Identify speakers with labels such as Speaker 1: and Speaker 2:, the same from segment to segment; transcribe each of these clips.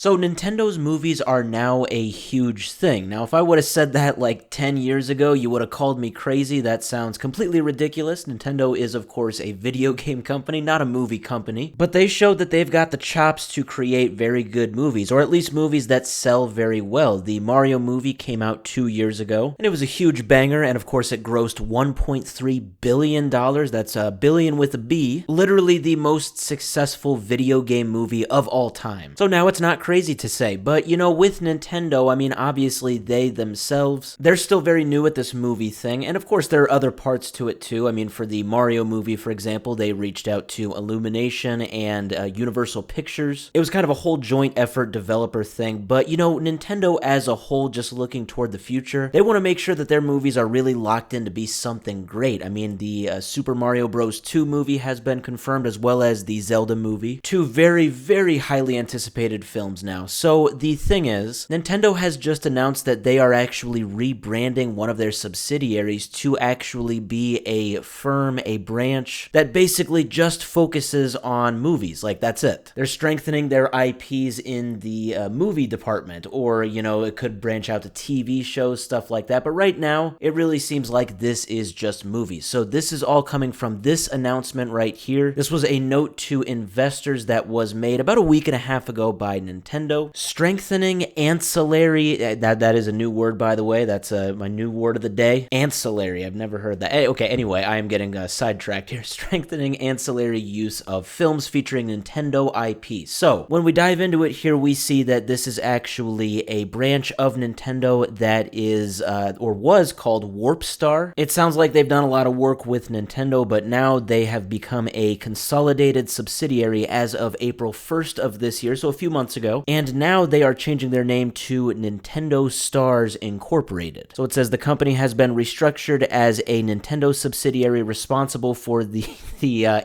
Speaker 1: So Nintendo's movies are now a huge thing. Now, if I would have said that like 10 years ago, you would have called me crazy. That sounds completely ridiculous. Nintendo is, of course, a video game company, not a movie company. But they showed that they've got the chops to create very good movies, or at least movies that sell very well. The Mario movie came out 2 years ago, and it was a huge banger, and of course it grossed $1.3 billion. That's a billion with a B. Literally the most successful video game movie of all time. So now it's not crazy to say, but you know, with Nintendo, I mean, obviously they themselves, they're still very new at this movie thing, and of course there are other parts to it too. I mean, for the Mario movie, for example, they reached out to Illumination and Universal Pictures. It was kind of a whole joint effort developer thing, but you know, Nintendo as a whole, just looking toward the future, they want to make sure that their movies are really locked in to be something great. I mean, the Super Mario Bros. 2 movie has been confirmed, as well as the Zelda movie. Two very, very highly anticipated films now. So the thing is, Nintendo has just announced that they are actually rebranding one of their subsidiaries to actually be a firm, a branch that basically just focuses on movies. Like, that's it. They're strengthening their IPs in the movie department, or, you know, it could branch out to TV shows, stuff like that. But right now, it really seems like this is just movies. So this is all coming from this announcement right here. This was a note to investors that was made about a week and a half ago by Nintendo. Strengthening ancillary, that is a new word, by the way. That's my new word of the day. Ancillary, I've never heard that. Okay, anyway, I am getting sidetracked here. Strengthening ancillary use of films featuring Nintendo IP. So, when we dive into it here, we see that this is actually a branch of Nintendo that is, or was called Warpstar. It sounds like they've done a lot of work with Nintendo, but now they have become a consolidated subsidiary as of April 1st of this year, so a few months ago, and now they are changing their name to Nintendo Stars Incorporated. So it says the company has been restructured as a Nintendo subsidiary responsible for the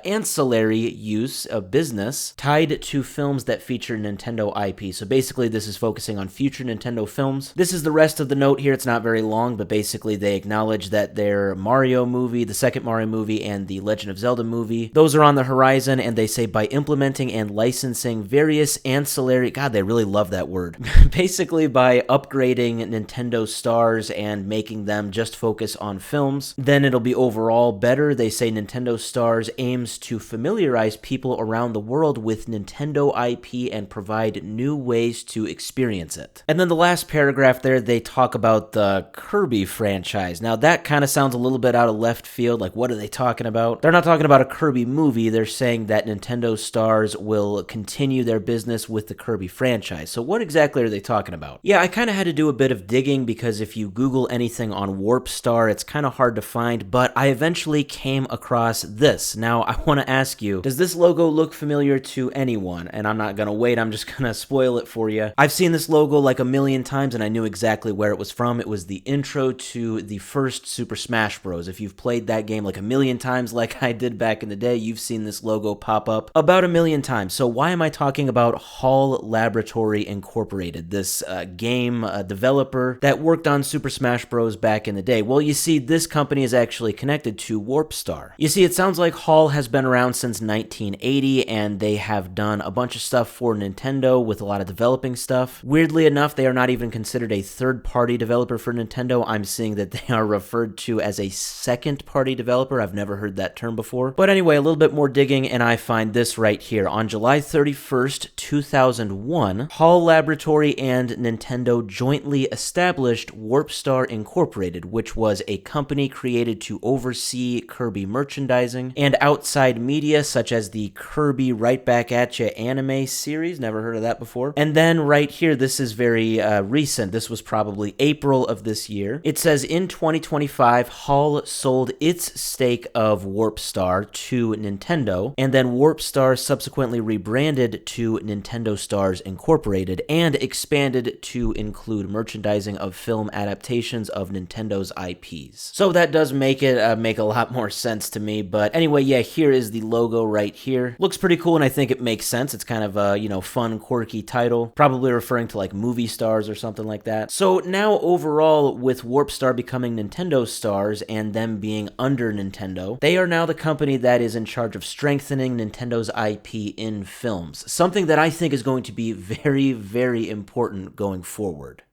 Speaker 1: ancillary use of business tied to films that feature Nintendo IP. So basically this is focusing on future Nintendo films. This is the rest of the note here. It's not very long, but basically they acknowledge that their Mario movie, the second Mario movie, and the Legend of Zelda movie, those are on the horizon, and they say by implementing and licensing various ancillary, God, they really love that word, basically by upgrading Nintendo Stars and making them just focus on films, then it'll be overall better. They say Nintendo Stars aims to familiarize people around the world with Nintendo IP and provide new ways to experience it. And then the last paragraph there, they talk about the Kirby franchise. Now that kind of sounds a little bit out of left field, like what are they talking about? They're not talking about a Kirby movie, they're saying that Nintendo Stars will continue their business with the Kirby franchise. So what exactly are they talking about? Yeah, I kind of had to do a bit of digging because if you Google anything on Warpstar, it's kind of hard to find, but I eventually came across this. Now, I want to ask you, does this logo look familiar to anyone? And I'm not going to wait, I'm just going to spoil it for you. I've seen this logo like a million times and I knew exactly where it was from. It was the intro to the first Super Smash Bros. If you've played that game like a million times like I did back in the day, you've seen this logo pop up about a million times. So why am I talking about Hall Laboratory Incorporated, this game developer that worked on Super Smash Bros. Back in the day? Well, you see, this company is actually connected to Warpstar. You see, it sounds like Hall has been around since 1980, and they have done a bunch of stuff for Nintendo with a lot of developing stuff. Weirdly enough, they are not even considered a third-party developer for Nintendo. I'm seeing that they are referred to as a second-party developer. I've never heard that term before. But anyway, a little bit more digging, and I find this right here. On July 31st, 2001, Hall Laboratory and Nintendo jointly established Warpstar Incorporated, which was a company created to oversee Kirby merchandising and outside media such as the Kirby Right Back At Ya anime series. Never heard of that before. And then right here, this is very recent. This was probably April of this year. It says in 2025, Hall sold its stake of Warpstar to Nintendo, and then Warpstar subsequently rebranded to Nintendo Stars Incorporated and expanded to include merchandising of film adaptations of Nintendo's IPs. So that does make it make a lot more sense to me, but anyway, yeah, here is the logo right here. Looks pretty cool, and I think it makes sense. It's kind of a, you know, fun, quirky title, probably referring to like movie stars or something like that. So now overall, with Warpstar becoming Nintendo Stars and them being under Nintendo, they are now the company that is in charge of strengthening Nintendo's IP in films. Something that I think is going to be be very, very important going forward.